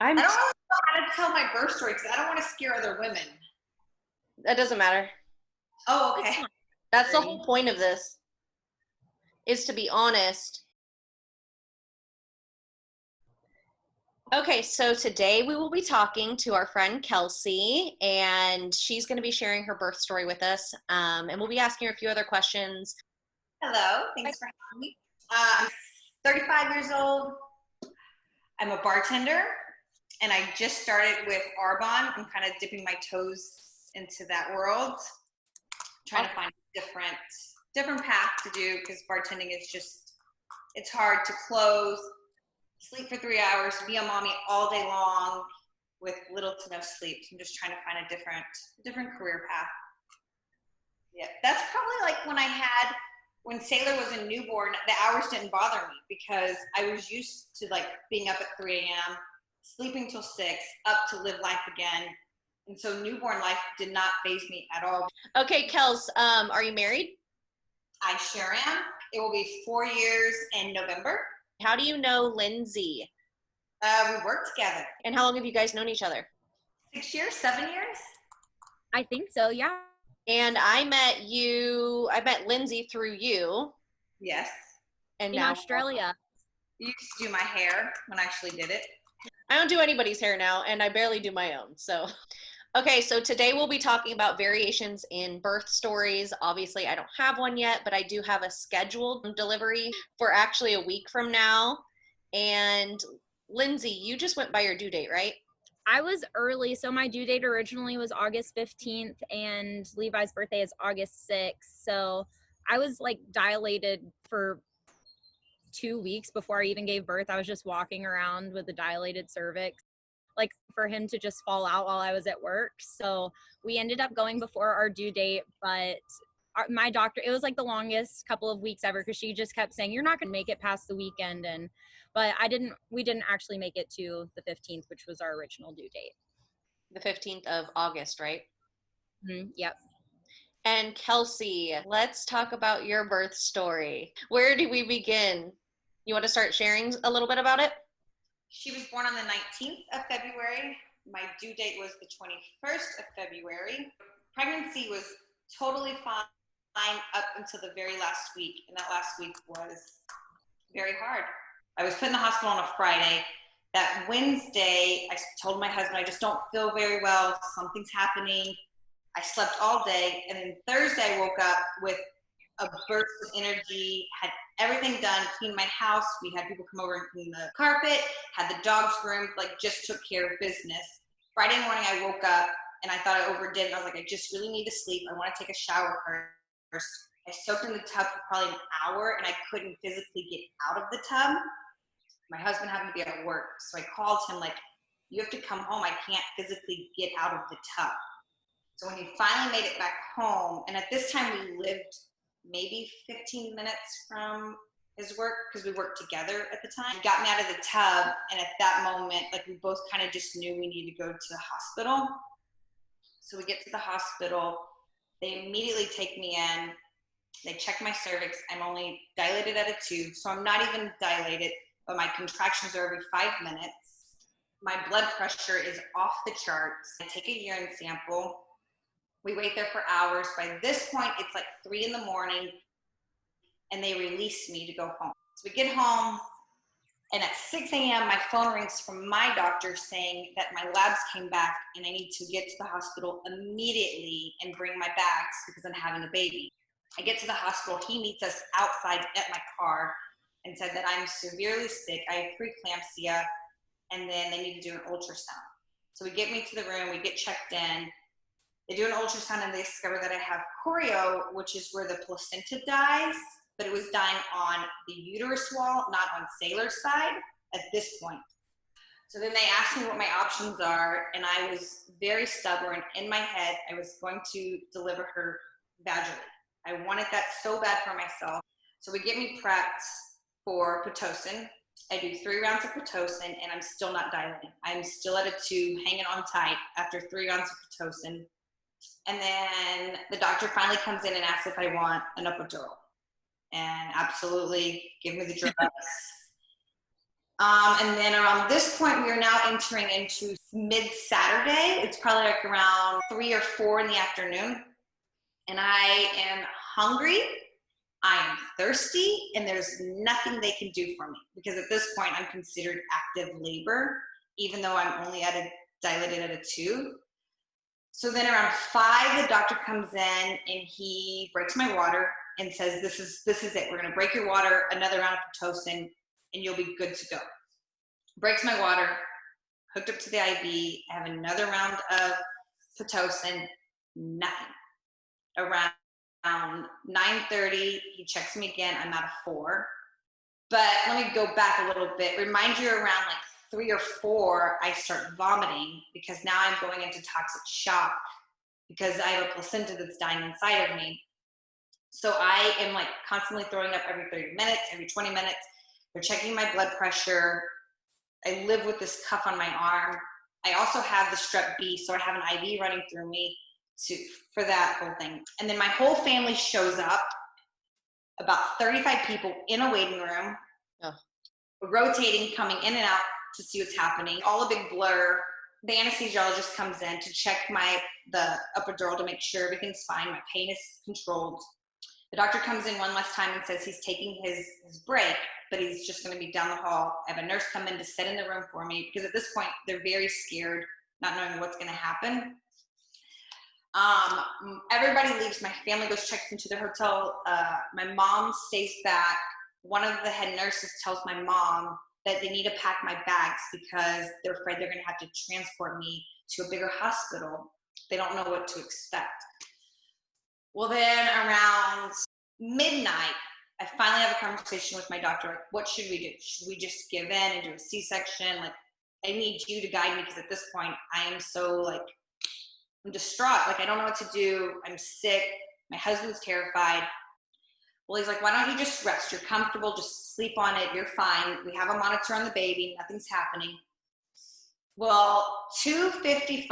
I don't I'm, really know how to tell my birth story because I don't want to scare other women. that doesn't matter. Oh, It's okay. not That's the scary. whole point of this, is to be honest. Okay, so today we will be talking to our friend Kelsey, and she's going to be sharing her birth story with us, and we'll be asking her a few other questions. Hello. Thanks for having me. I'm 35 years old. I'm a bartender, and I just started with Arbonne. I'm kind of dipping my toes into that world, trying to find a different path to do because bartending is just, it's hard to close, sleep for 3 hours, be a mommy all day long with little to no sleep. So I'm just trying to find a different career path. Yeah, that's probably like when Sailor was a newborn, the hours didn't bother me because I was used to like being up at 3 a.m., sleeping till 6, up to live life again. And so newborn life did not faze me at all. Okay, Kels, are you married? I sure am. It will be 4 years in November. How do you know Lindsey? We work together. And how long have you guys known each other? 6 years, 7 years? I think so, yeah. And I met Lindsey through you. Yes. And In now Australia. You used to do my hair when I actually did it. I don't do anybody's hair now, and I barely do my own. So, okay, so today we'll be talking about variations in birth stories. Obviously, I don't have one yet, but I do have a scheduled delivery for actually a week from now. And Lindsey, you just went by your due date, right? I was early, so my due date originally was August 15th, and Levi's birthday is August 6th. So I was like dilated for 2 weeks before I even gave birth. I was just walking around with a dilated cervix, like for him to just fall out while I was at work. So we ended up going before our due date, but my doctor, it was like the longest couple of weeks ever because she just kept saying, you're not going to make it past the weekend. But we didn't actually make it to the 15th, which was our original due date. The 15th of August, right? Yep. And Kelsey, let's talk about your birth story. Where do we begin? You want to start sharing a little bit about it? She was born on the 19th of February. My due date was the 21st of February. Pregnancy was totally fine up until the very last week, and that last week was very hard. I was put in the hospital on a Friday. That Wednesday, I told my husband, I just don't feel very well. Something's happening. I slept all day, and then Thursday I woke up with a burst of energy, had everything done, cleaned my house. We had people come over and clean the carpet, had the dogs groomed, like just took care of business. Friday morning I woke up and I thought I overdid it. I was like, I just really need to sleep. I want to take a shower first. I soaked in the tub for probably an hour and I couldn't physically get out of the tub. My husband happened to be at work, so I called him like, you have to come home. I can't physically get out of the tub. So when he finally made it back home, and at this time we lived maybe 15 minutes from his work because we worked together at the time. He got me out of the tub, and at that moment, like we both kind of just knew we needed to go to the hospital. So we get to the hospital. They immediately take me in. They check my cervix. I'm only dilated at a 2, so I'm not even dilated, but my contractions are every 5 minutes. My blood pressure is off the charts. I take a urine sample. We wait there for hours. By this point, it's like 3 in the morning, and they release me to go home. So we get home, and at 6 a.m., my phone rings from my doctor saying that my labs came back, and I need to get to the hospital immediately and bring my bags because I'm having a baby. I get to the hospital. He meets us outside at my car and said that I'm severely sick. I have preeclampsia, and then they need to do an ultrasound. So we get me to the room. We get checked in. They do an ultrasound and they discover that I have choreo, which is where the placenta dies, but it was dying on the uterus wall, not on Sailor's side at this point. So then they asked me what my options are, and I was very stubborn. In my head, I was going to deliver her vaginally. I wanted that so bad for myself. So we get me prepped for Pitocin. I do 3 rounds of Pitocin, and I'm still not dilating. I'm still at a 2, hanging on tight after 3 rounds of Pitocin. And then the doctor finally comes in and asks if I want an epidural. And absolutely, give me the drugs. And then around this point, we are now entering into mid-Saturday. It's probably like around 3 or 4 in the afternoon. And I am hungry, I am thirsty, and there's nothing they can do for me. Because at this point, I'm considered active labor, even though I'm only dilated at a 2. So then around 5, the doctor comes in and he breaks my water and says, this is it. We're gonna break your water, another round of Pitocin, and you'll be good to go. Breaks my water, hooked up to the IV, I have another round of Pitocin, nothing. Around 9:30, he checks me again, I'm at a 4. But let me go back a little bit. Remind you, around like 3 or 4, I start vomiting because now I'm going into toxic shock because I have a placenta that's dying inside of me. So I am like constantly throwing up every 30 minutes, every 20 minutes. They're checking my blood pressure. I live with this cuff on my arm. I also have the strep B, so I have an IV running through me for that whole thing. And then my whole family shows up, about 35 people in a waiting room, rotating, coming in and out to see what's happening. All a big blur. The anesthesiologist comes in to check the epidural to make sure everything's fine. My pain is controlled. The doctor comes in one last time and says he's taking his break, but he's just going to be down the hall. I have a nurse come in to sit in the room for me because at this point they're very scared, not knowing what's going to happen. Everybody leaves. My family goes, checks into their hotel. My mom stays back. One of the head nurses tells my mom that they need to pack my bags because they're afraid they're going to have to transport me to a bigger hospital. They don't know what to expect. Well, then around midnight, I finally have a conversation with my doctor. Like, what should we do? Should we just give in and do a C-section? Like, I need you to guide me because at this point, I am so like, I'm distraught. Like, I don't know what to do. I'm sick. My husband's terrified. Well, he's like, why don't you just rest? You're comfortable. Just sleep on it. You're fine. We have a monitor on the baby. Nothing's happening. Well, 2:55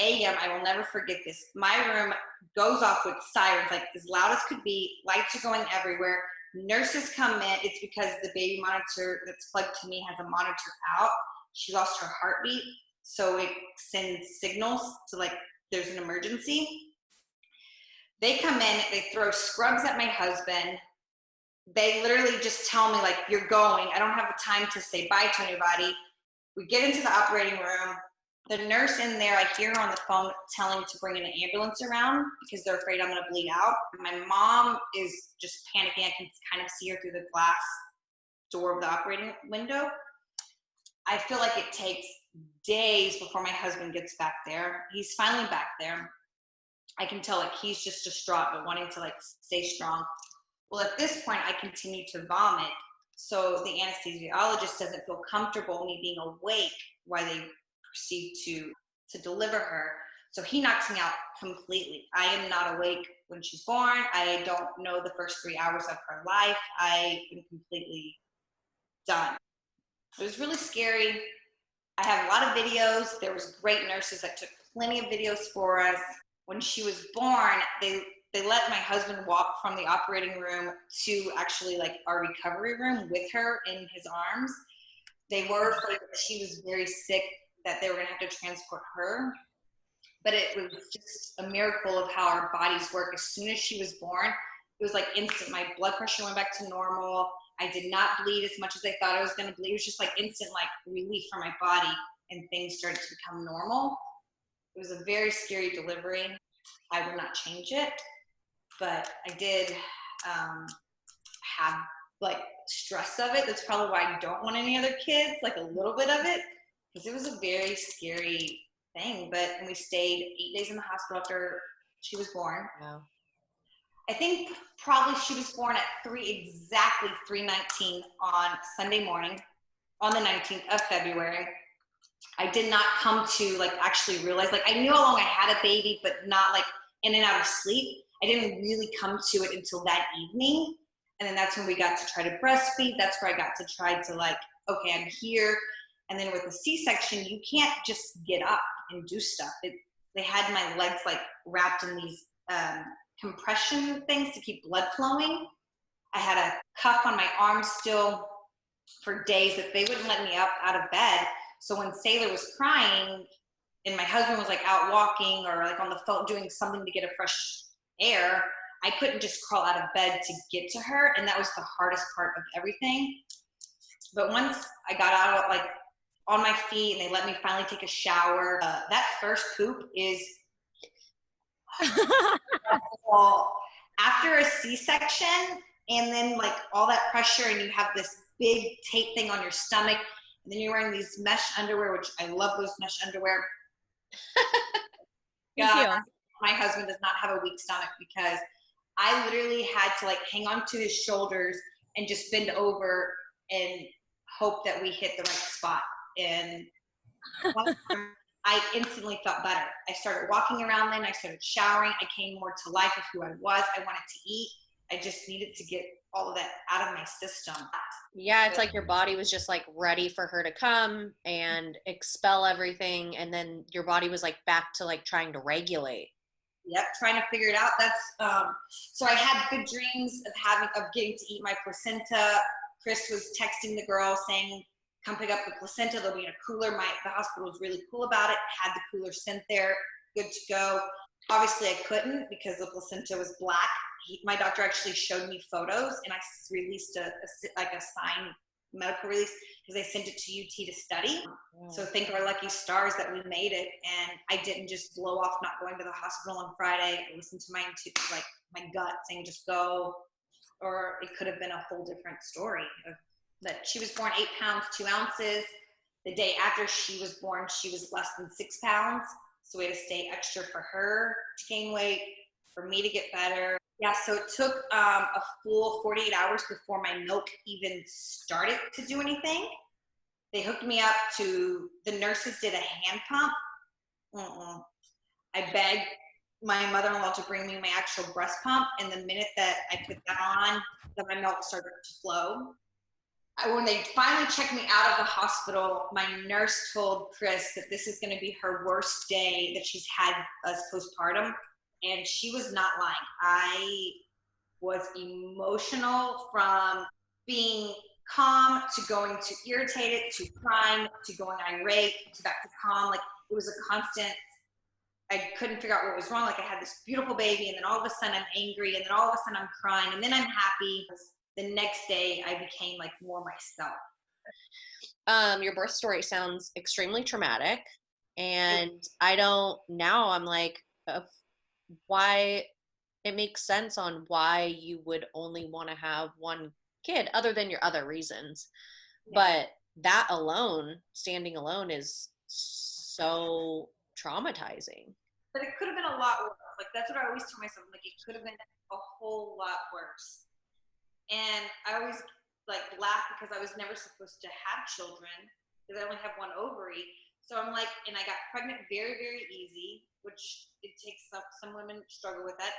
a.m., I will never forget this. My room goes off with sirens, like as loud as could be. Lights are going everywhere. Nurses come in. It's because the baby monitor that's plugged to me has a monitor out. She lost her heartbeat, so it sends signals to like there's an emergency. They come in, they throw scrubs at my husband. They literally just tell me like, you're going. I don't have the time to say bye to anybody. We get into the operating room. The nurse in there, I hear her on the phone telling to bring an ambulance around because they're afraid I'm going to bleed out. My mom is just panicking. I can kind of see her through the glass door of the operating window. I feel like it takes days before my husband gets back there. He's finally back there. I can tell like he's just distraught but wanting to like stay strong. Well, at this point, I continue to vomit. So the anesthesiologist doesn't feel comfortable me being awake while they proceed to deliver her. So he knocks me out completely. I am not awake when she's born. I don't know the first 3 hours of her life. I am completely done. It was really scary. I have a lot of videos. There was great nurses that took plenty of videos for us. When she was born, they let my husband walk from the operating room to actually like our recovery room with her in his arms. They were afraid that she was very sick, that they were going to have to transport her. But it was just a miracle of how our bodies work. As soon as she was born, it was like instant. My blood pressure went back to normal. I did not bleed as much as I thought I was going to bleed. It was just like instant like relief from my body, and things started to become normal. It was a very scary delivery. I would not change it, but I did have like stress of it. That's probably why I don't want any other kids, like a little bit of it, because it was a very scary thing. And we stayed 8 days in the hospital after she was born. Wow. I think probably she was born at exactly 3:19 on Sunday morning, on the 19th of February. I did not come to like actually realize, like I knew how long I had a baby, but not like in and out of sleep. I didn't really come to it until that evening. And then that's when we got to try to breastfeed. That's where I got to try to like, okay, I'm here. And then with the C-section, you can't just get up and do stuff. They had my legs like wrapped in these compression things to keep blood flowing. I had a cuff on my arm still. for days that they wouldn't let me up out of bed. So when Sailor was crying and my husband was like out walking or like on the phone doing something to get a fresh air, I couldn't just crawl out of bed to get to her. And that was the hardest part of everything. But once I got out like on my feet and they let me finally take a shower, that first poop is well, after a C-section and then like all that pressure and you have this big tape thing on your stomach and then you're wearing these mesh underwear, which I love those mesh underwear. God, my husband does not have a weak stomach because I literally had to like hang on to his shoulders and just bend over and hope that we hit the right spot. And I instantly felt better. I started walking around then. I started showering. I came more to life of who I was. I wanted to eat. I just needed to get all of that out of my system. Yeah, it's like your body was just like ready for her to come and expel everything. And then your body was like back to like trying to regulate. Yep, trying to figure it out. That's so I had good dreams of getting to eat my placenta. Chris was texting the girl saying, come pick up the placenta. They'll be in a cooler. The hospital was really cool about it. Had the cooler sent there, good to go. Obviously, I couldn't because the placenta was black. My doctor actually showed me photos, and I released a signed medical release because I sent it to UT to study. So thank our lucky stars that we made it, and I didn't just blow off not going to the hospital on Friday. I listened to my gut saying just go, or it could have been a whole different story. That she was born 8 pounds 2 ounces. The day after she was born, she was less than 6 pounds. So we had to stay extra for her to gain weight, for me to get better. Yeah, so it took a full 48 hours before my milk even started to do anything. They hooked me up to, the nurses did a hand pump. I begged my mother-in-law to bring me my actual breast pump, and the minute that I put that on, then my milk started to flow. When they finally checked me out of the hospital, my nurse told Chris that this is going to be her worst day that she's had as postpartum, and she was not lying. I was emotional from being calm to going to irritated to crying to going irate to back to calm. Like it was a constant. I couldn't figure out what was wrong. Like I had this beautiful baby, and then all of a sudden I'm angry, and then all of a sudden I'm crying, and then I'm happy. The next day I became like more myself. Your birth story sounds extremely traumatic, and I'm like, why it makes sense on why you would only want to have one kid other than your other reasons. Yeah. But that alone, standing alone, is so traumatizing. But it could have been a lot worse. Like that's what I always tell myself. Like it could have been a whole lot worse. And I always like laugh because I was never supposed to have children because I only have one ovary. So I'm like, and I got pregnant very, very easy, which it takes some women struggle with that.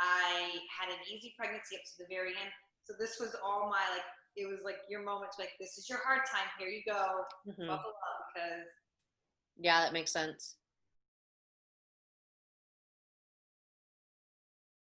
I had an easy pregnancy up to the very end. So this was all my like, it was like your moment to like, this is your hard time. Here you go. Buckle up because. Yeah, that makes sense.